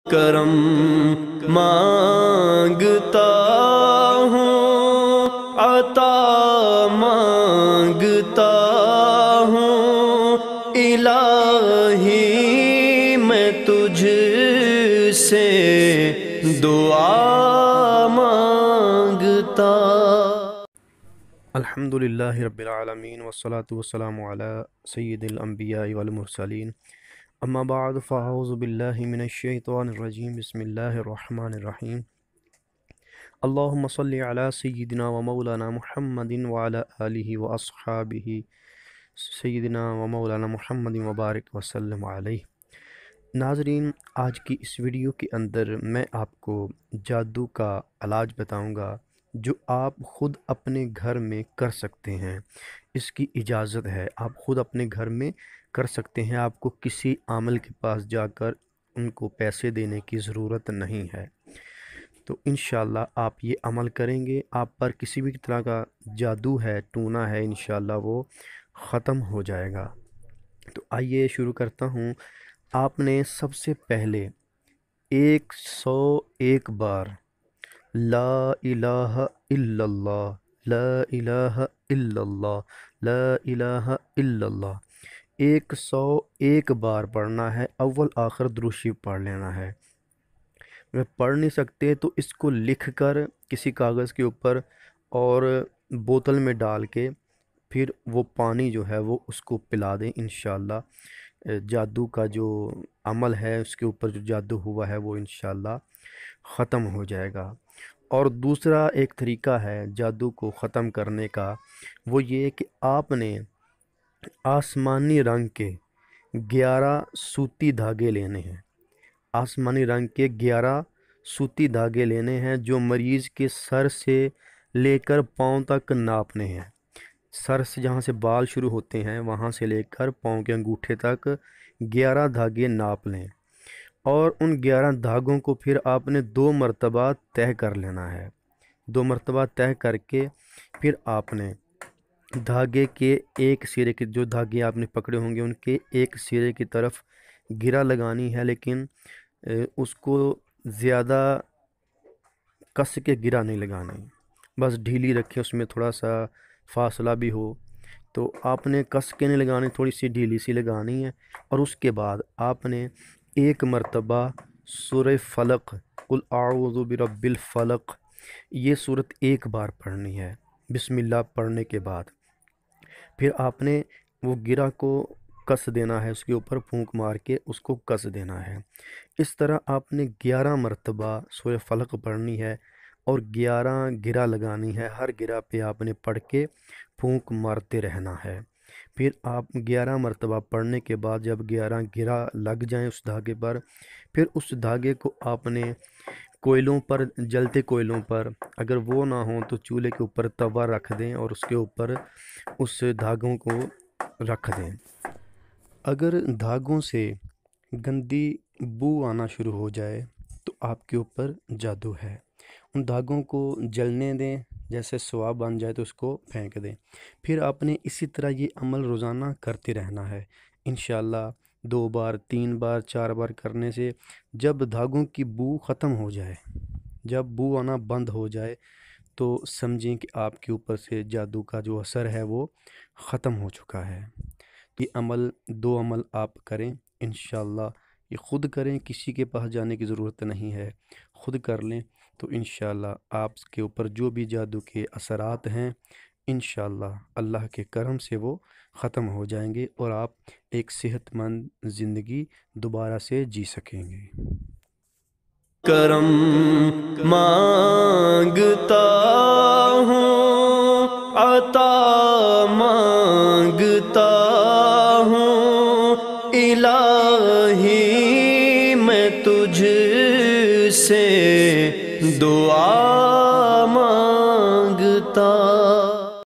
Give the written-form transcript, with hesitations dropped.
کرم مانگتا ہوں، عطا مانگتا ہوں، الہی میں تجھ سے دعا مانگتا۔ الحمدللہ رب العالمین والصلاة والسلام علی سید الانبیاء والمرسلین، اما بعد فاعوذ باللہ من الشیطان الرجیم، بسم اللہ الرحمن الرحیم۔ اللہم صلی علی سیدنا و مولانا محمد وعلی آلہ و اصحابہ سیدنا و مولانا محمد وبارک وسلم علیہ۔ ناظرین، آج کی اس ویڈیو کے اندر میں آپ کو جادو کا علاج بتاؤں گا جو آپ خود اپنے گھر میں کر سکتے ہیں۔ اس کی اجازت ہے، آپ خود اپنے گھر میں کر سکتے ہیں، آپ کو کسی عامل کے پاس جا کر ان کو پیسے دینے کی ضرورت نہیں ہے۔ تو انشاءاللہ آپ یہ عمل کریں گے، آپ پر کسی بھی طرح کا جادو ہے، ٹونا ہے، انشاءاللہ وہ ختم ہو جائے گا۔ تو آئیے شروع کرتا ہوں۔ آپ نے سب سے پہلے 101 بار لا الہ الا اللہ، لا الہ الا اللہ، لا الہ الا اللہ 101 بار پڑھنا ہے۔ اول آخر درود شریف پڑھ لینا ہے۔ اگر پڑھ نہیں سکتے تو اس کو لکھ کر کسی کاغذ کے اوپر اور بوتل میں ڈال کے پھر وہ پانی جو ہے وہ اس کو پلا دیں، انشاءاللہ جادو کا جو عمل ہے، اس کے اوپر جو جادو ہوا ہے وہ انشاءاللہ ختم ہو جائے گا۔ اور دوسرا ایک طریقہ ہے جادو کو ختم کرنے کا، وہ یہ کہ آپ نے آسمانی رنگ کے 11 سوتی دھاگے لینے ہیں۔ آسمانی رنگ کے 11 سوتی دھاگے لینے ہیں جو مریض کے سر سے لے کر پاؤں تک ناپنے ہیں۔ سر سے جہاں سے بال شروع ہوتے ہیں وہاں سے لے کر پاؤں کے انگوٹھے تک 11 دھاگے ناپ لیں، اور ان 11 دھاگوں کو پھر آپ نے 2 مرتبہ طے کر لینا ہے۔ 2 مرتبہ طے کر کے پھر آپ نے دھاگے کے ایک سرے کے، جو دھاگے آپ نے پکڑے ہوں گے ان کے ایک سرے کی طرف گرہ لگانی ہے، لیکن اس کو زیادہ کس کے گرہ نہیں لگانی، بس ڈھیلی رکھیں، اس میں تھوڑا سا فاصلہ بھی ہو۔ تو آپ نے کس کے نہیں لگانی، تھوڑی سی ڈھیلی سی لگانی ہے۔ اور اس کے بعد آپ نے 1 مرتبہ سورہ فلق، قل اعوذ برب الفلق، یہ سورت 1 بار پڑھنی ہے بسم اللہ پڑھنے کے بعد۔ پھر آپ نے وہ گرہ کو کس دینا ہے، اس کے اوپر پھونک مار کے اس کو کس دینا ہے۔ اس طرح آپ نے 11 مرتبہ سورہ فلق پڑھنی ہے اور 11 گرہ لگانی ہے۔ ہر گرہ پہ آپ نے پڑھ کے پھونک مارتے رہنا ہے۔ پھر آپ 11 مرتبہ پڑھنے کے بعد جب 11 گرہ لگ جائیں اس دھاگے پر، پھر اس دھاگے کو آپ نے کوئلوں پر، جلتے کوئلوں پر، اگر وہ نہ ہوں تو چولہے کے اوپر توا رکھ دیں اور اس کے اوپر اس دھاگوں کو رکھ دیں۔ اگر دھاگوں سے گندی بو آنا شروع ہو جائے تو آپ کے اوپر جادو ہے۔ ان دھاگوں کو جلنے دیں، جیسے سوا بن جائے تو اس کو پھینک دیں۔ پھر آپ نے اسی طرح یہ عمل روزانہ کرتے رہنا ہے، انشاءاللہ 2 بار 3 بار 4 بار کرنے سے جب دھاگوں کی بو ختم ہو جائے، جب بو آنا بند ہو جائے تو سمجھیں کہ آپ کے اوپر سے جادو کا جو اثر ہے وہ ختم ہو چکا ہے۔ یہ عمل 2 عمل آپ کریں انشاءاللہ، یہ خود کریں، کسی کے پاس جانے کی ضرورت نہیں ہے، خود کر لیں تو انشاءاللہ آپ کے اوپر جو بھی جادو کے اثرات ہیں انشاءاللہ اللہ کے کرم سے وہ ختم ہو جائیں گے اور آپ ایک صحت مند زندگی دوبارہ سے جی سکیں گے۔ کرم مانگتا ہوں، عطا مانگتا ہوں، الہی میں تجھ سے دعا